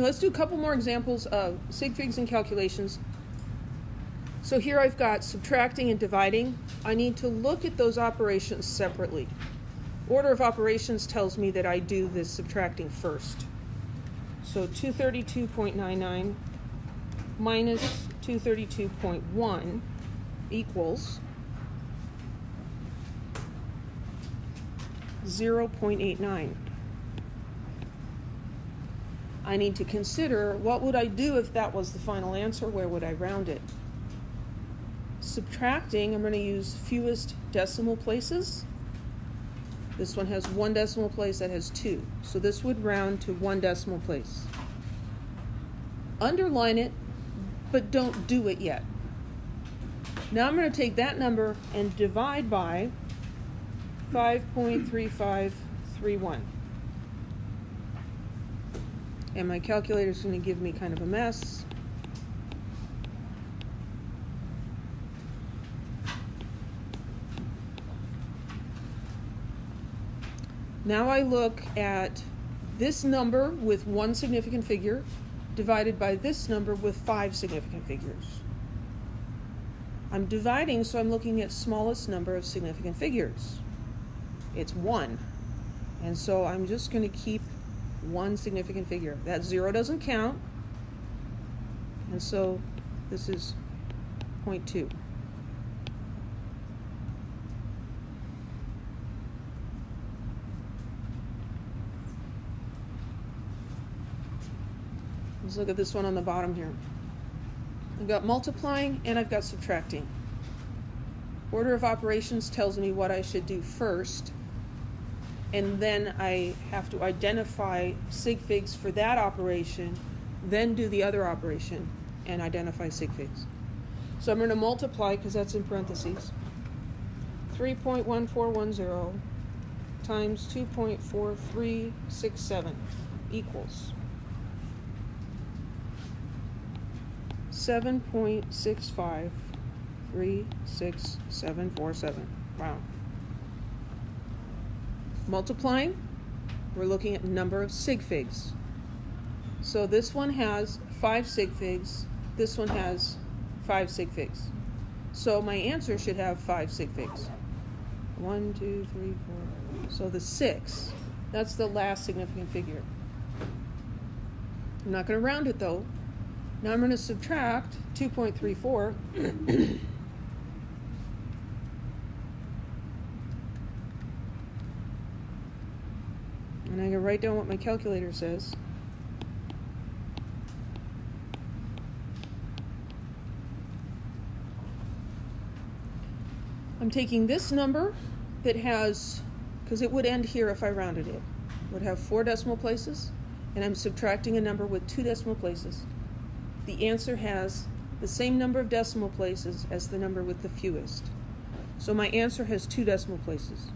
let's do a couple more examples of sig figs and calculations. So here I've got subtracting and dividing. I need to look at those operations separately. Order of operations tells me that I do this subtracting first. So 232.99 minus 232.1 equals 0.89. I need to consider, what would I do if that was the final answer? Where would I round it? Subtracting, I'm going to use fewest decimal places. This one has 1 decimal place, that has 2. So this would round to 1 decimal place. Underline it, but don't do it yet. Now I'm going to take that number and divide by 5.3531. And my calculator is going to give me kind of a mess. Now I look at this number with 1 significant figure divided by this number with 5 significant figures. I'm dividing, so I'm looking at smallest number of significant figures. It's 1. And so I'm just going to keep 1 significant figure. That 0 doesn't count. And so this is 0.2. Let's look at this one on the bottom here. I've got multiplying and I've got subtracting. Order of operations tells me what I should do first, and then I have to identify sig figs for that operation, then do the other operation and identify sig figs. So I'm going to multiply, because that's in parentheses, 3.1410 times 2.4367 equals 7.653647. Wow. Multiplying, we're looking at number of sig figs. So this one has 5 sig figs, this one has 5 sig figs. So my answer should have 5 sig figs. 1, 2, 3, 4. So the 6, that's the last significant figure. I'm not going to round it though. Now I'm going to subtract 2.34. And I can write down what my calculator says. I'm taking this number that has, because it would end here if I rounded it, would have 4 decimal places, and I'm subtracting a number with 2 decimal places. The answer has the same number of decimal places as the number with the fewest. So my answer has 2 decimal places.